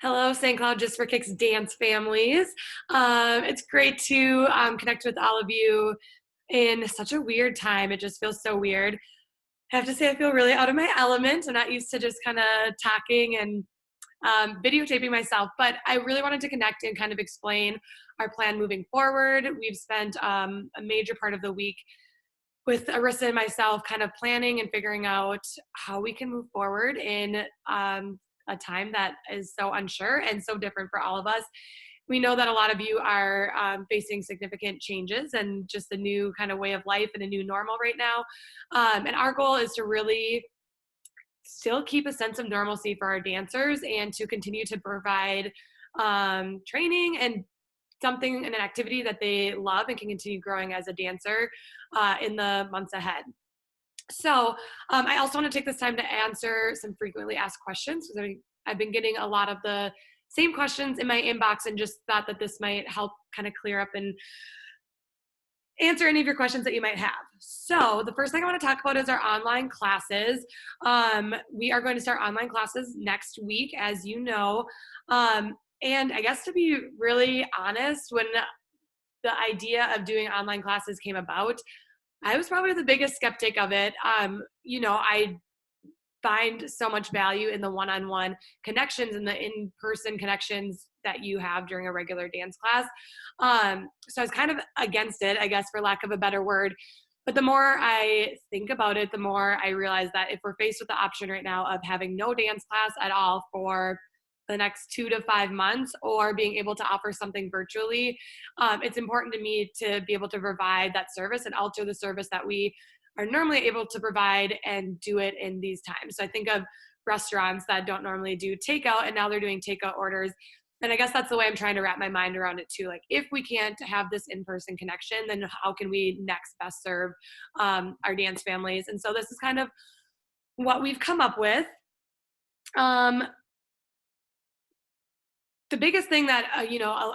Hello, St. Cloud Just for Kicks dance families. It's great to connect with all of you in such a weird time. It just feels so weird. I have to say, I feel really out of my element. I'm not used to just kind of talking and videotaping myself, but I really wanted to connect and kind of explain our plan moving forward. We've spent a major part of the week with Arissa and myself kind of planning and figuring out how we can move forward in a time that is so unsure and so different for all of us. We know that a lot of you are facing significant changes and just a new kind of way of life and a new normal right now. And our goal is to really still keep a sense of normalcy for our dancers and to continue to provide training and something and an activity that they love and can continue growing as a dancer in the months ahead. So I also want to take this time to answer some frequently asked questions because I've been getting a lot of the same questions in my inbox and just thought that this might help kind of clear up and answer any of your questions that you might have. So the first thing I want to talk about is our online classes. We are going to start online classes next week, as you know. And I guess to be really honest, when the idea of doing online classes came about, I was probably the biggest skeptic of it. I find so much value in the one-on-one connections and the in-person connections that you have during a regular dance class. So I was kind of against it, I guess, for lack of a better word. But the more I think about it, the more I realize that if we're faced with the option right now of having no dance class at all for the next 2 to 5 months or being able to offer something virtually, it's important to me to be able to provide that service and alter the service that we are normally able to provide and do it in these times. So I think of restaurants that don't normally do takeout and now they're doing takeout orders. And I guess that's the way I'm trying to wrap my mind around it too. Like, if we can't have this in-person connection, then how can we next best serve our dance families? And so this is kind of what we've come up with. The biggest thing that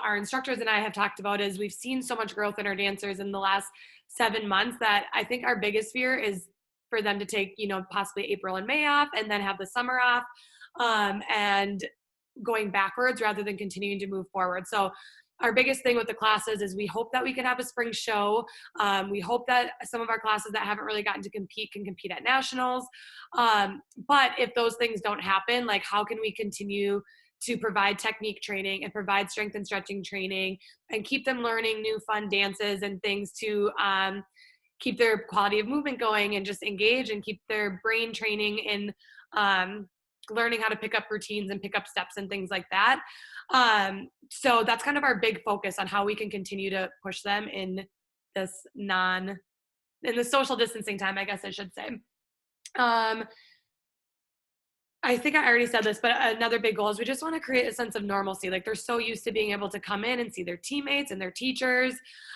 our instructors and I have talked about is we've seen so much growth in our dancers in the last 7 months that I think our biggest fear is for them to take possibly April and May off and then have the summer off, and going backwards rather than continuing to move forward. So our biggest thing with the classes is we hope that we can have a spring show. We hope that some of our classes that haven't really gotten to compete can compete at nationals. But if those things don't happen, like, how can we continue to provide technique training and provide strength and stretching training and keep them learning new fun dances and things to keep their quality of movement going and just engage and keep their brain training in learning how to pick up routines and pick up steps and things like that. So that's kind of our big focus on how we can continue to push them in this in the social distancing time, I guess I should say. I think I already said this, but another big goal is we just want to create a sense of normalcy. Like, they're so used to being able to come in and see their teammates and their teachers.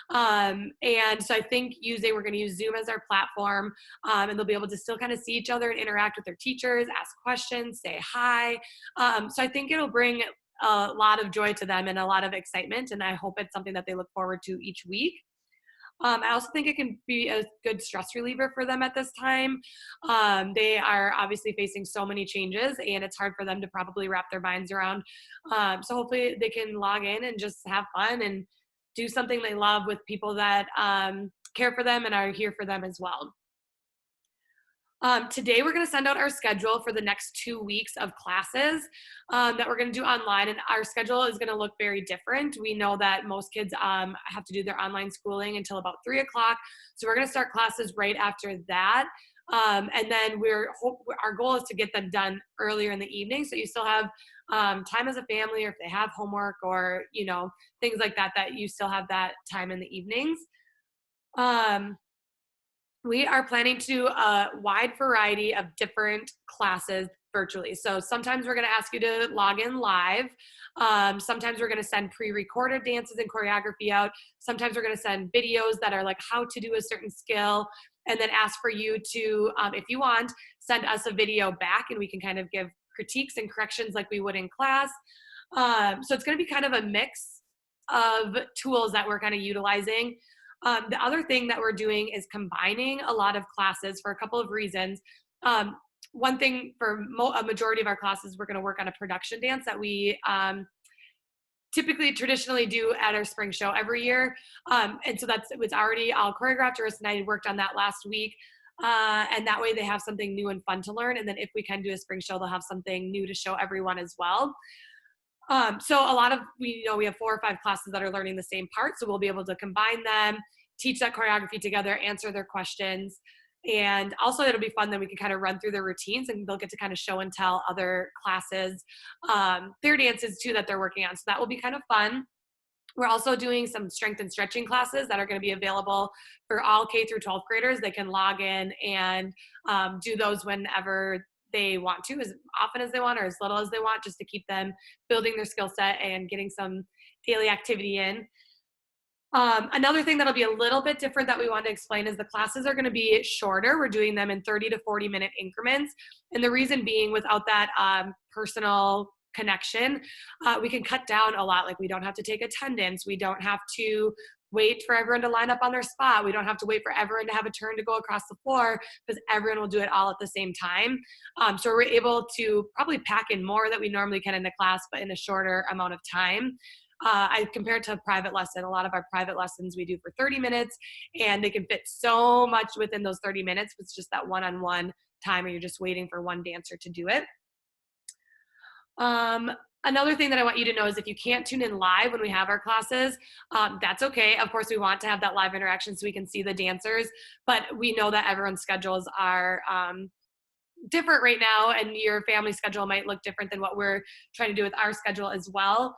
And so I think we're going to use Zoom as our platform, and they'll be able to still kind of see each other and interact with their teachers, ask questions, say hi. So I think it'll bring a lot of joy to them and a lot of excitement. And I hope it's something that they look forward to each week. I also think it can be a good stress reliever for them at this time. They are obviously facing so many changes, and it's hard for them to probably wrap their minds around. So hopefully they can log in and just have fun and do something they love with people that care for them and are here for them as well. Today, we're going to send out our schedule for the next 2 weeks of classes that we're going to do online, and our schedule is going to look very different. We know that most kids have to do their online schooling until about 3 o'clock, so we're going to start classes right after that. And then our goal is to get them done earlier in the evening, so you still have time as a family, or if they have homework or things like that, that you still have that time in the evenings. We are planning to do a wide variety of different classes virtually. So sometimes we're going to ask you to log in live. Sometimes we're going to send pre-recorded dances and choreography out. Sometimes we're going to send videos that are like how to do a certain skill, and then ask for you to, if you want, send us a video back and we can kind of give critiques and corrections like we would in class. So it's going to be kind of a mix of tools that we're kind of utilizing. The other thing that we're doing is combining a lot of classes for a couple of reasons. one thing for a majority of our classes, we're going to work on a production dance that we typically traditionally do at our spring show every year. And so it was already all choreographed. Arissa and I worked on that last week. And that way they have something new and fun to learn. And then if we can do a spring show, they'll have something new to show everyone as well. So a lot of, we have 4 or 5 classes that are learning the same part. So we'll be able to combine them, teach that choreography together, answer their questions. And also it'll be fun. Then we can kind of run through their routines and they'll get to kind of show and tell other classes their dances too that they're working on. So that will be kind of fun. We're also doing some strength and stretching classes that are going to be available for all K through 12th graders. They can log in and do those whenever they want to, as often as they want or as little as they want, just to keep them building their skill set and getting some daily activity in. Another thing that'll be a little bit different that we want to explain is the classes are going to be shorter. We're doing them in 30 to 40-minute increments. And the reason being, without that personal connection, we can cut down a lot. Like, we don't have to take attendance. We don't have to wait for everyone to line up on their spot. We don't have to wait for everyone to have a turn to go across the floor, because everyone will do it all at the same time. So we're able to probably pack in more that we normally can in a class, but in a shorter amount of time. I compare it to a private lesson. A lot of our private lessons we do for 30 minutes, and they can fit so much within those 30 minutes. It's just that one-on-one time, or you're just waiting for one dancer to do it. Another thing that I want you to know is if you can't tune in live when we have our classes, that's okay. Of course, we want to have that live interaction so we can see the dancers, but we know that everyone's schedules are different right now, and your family schedule might look different than what we're trying to do with our schedule as well.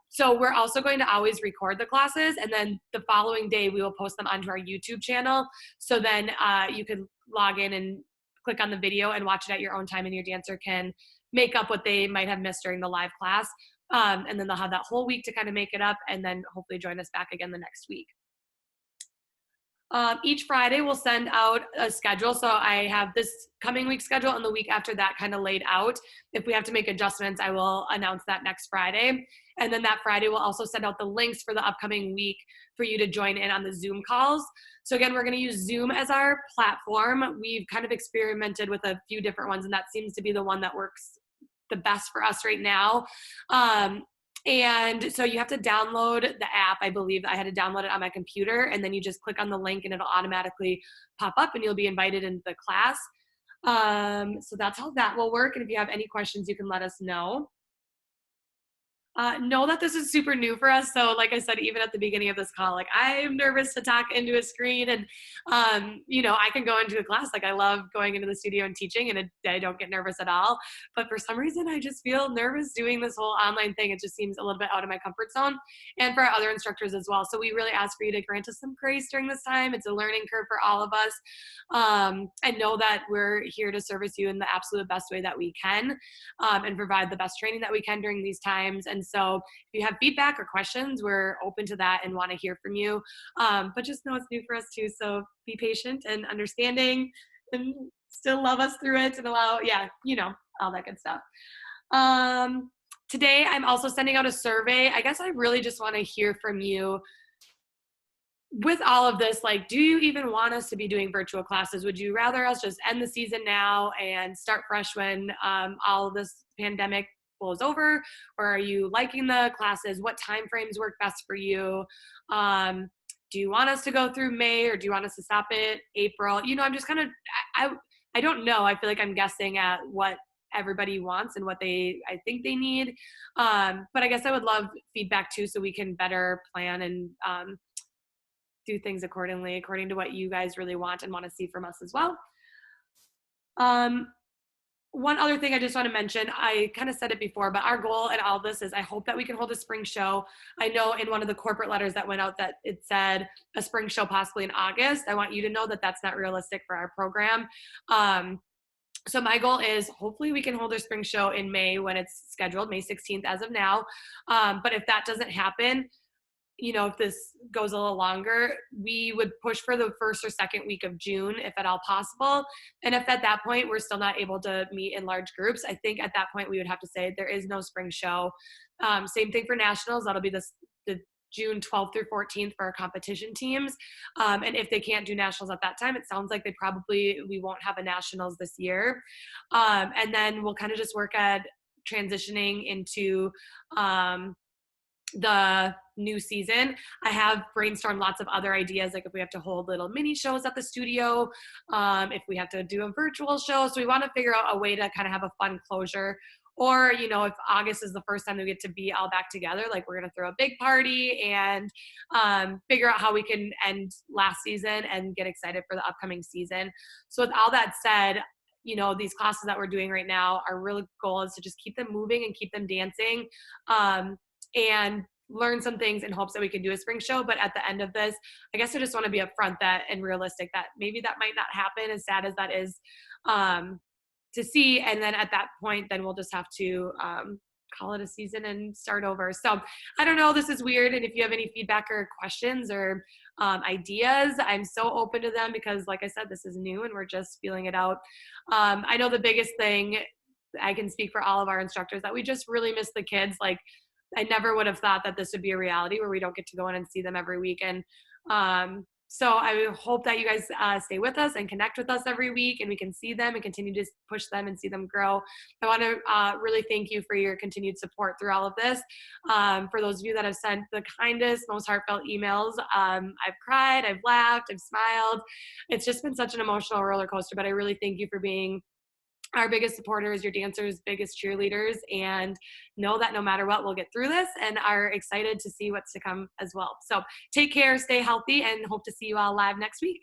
So we're also going to always record the classes, and then the following day we will post them onto our YouTube channel. So then you can log in and click on the video and watch it at your own time, and your dancer can make up what they might have missed during the live class. And then they'll have that whole week to kind of make it up, and then hopefully join us back again the next week. Each Friday we'll send out a schedule. So I have this coming week schedule and the week after that kind of laid out. If we have to make adjustments, I will announce that next Friday. And then that Friday we'll also send out the links for the upcoming week for you to join in on the Zoom calls. So again, we're going to use Zoom as our platform. We've kind of experimented with a few different ones, and that seems to be the one that works the best for us right now. And so you have to download the app. I believe I had to download it on my computer, and then you just click on the link and it'll automatically pop up and you'll be invited into the class. So that's how that will work. And if you have any questions, you can let us know. Know that this is super new for us. So like I said, even at the beginning of this call, like, I'm nervous to talk into a screen, and, I can go into a class. Like, I love going into the studio and teaching, and I don't get nervous at all. But for some reason, I just feel nervous doing this whole online thing. It just seems a little bit out of my comfort zone, and for our other instructors as well. So we really ask for you to grant us some grace during this time. It's a learning curve for all of us. I know that we're here to service you in the absolute best way that we can, and provide the best training that we can during these times. And so if you have feedback or questions, we're open to that and want to hear from you. But just know it's new for us too. So be patient and understanding, and still love us through it, and allow, all that good stuff. Today, I'm also sending out a survey. I guess I really just want to hear from you. With all of this, like, do you even want us to be doing virtual classes? Would you rather us just end the season now and start fresh when all of this pandemic blows over? Or are you liking the classes? What time frames work best for you? Do you want us to go through May, or do you want us to stop at April? I'm just kind of, I don't know. I feel like I'm guessing at what everybody wants and what I think they need. But I guess I would love feedback too, so we can better plan and do things according to what you guys really want and want to see from us as well. One other thing I just want to mention, I kind of said it before, but our goal in all of this is, I hope that we can hold a spring show. I know in one of the corporate letters that went out that it said a spring show possibly in August. I want you to know that that's not realistic for our program. So my goal is, hopefully we can hold our spring show in May when it's scheduled, May 16th as of now. But if that doesn't happen, if this goes a little longer, we would push for the first or second week of June, if at all possible. And if at that point we're still not able to meet in large groups, I think at that point we would have to say there is no spring show. Same thing for nationals. That'll be the June 12th through 14th for our competition teams. And if they can't do nationals at that time, it sounds like we won't have a nationals this year. And then we'll kind of just work at transitioning into the new season. I have brainstormed lots of other ideas, like if we have to hold little mini shows at the studio, if we have to do a virtual show. So we want to figure out a way to kind of have a fun closure. Or, if August is the first time we get to be all back together, like we're going to throw a big party and figure out how we can end last season and get excited for the upcoming season. So with all that said, these classes that we're doing right now, our real goal is to just keep them moving and keep them dancing. And learn some things in hopes that we can do a spring show. But at the end of this, I guess I just want to be upfront and realistic that maybe that might not happen, as sad as that is to see. And then at that point, then we'll just have to call it a season and start over. So I don't know, this is weird. And if you have any feedback or questions or ideas, I'm so open to them because like I said, this is new and we're just feeling it out. I know the biggest thing, I can speak for all of our instructors, that we just really miss the kids. Like I never would have thought that this would be a reality where we don't get to go in and see them every week. And so I hope that you guys stay with us and connect with us every week and we can see them and continue to push them and see them grow. I want to really thank you for your continued support through all of this. For those of you that have sent the kindest, most heartfelt emails, I've cried, I've laughed, I've smiled. It's just been such an emotional roller coaster, but I really thank you for being our biggest supporters, your dancers' biggest cheerleaders, and know that no matter what, we'll get through this and are excited to see what's to come as well. So take care, stay healthy, and hope to see you all live next week.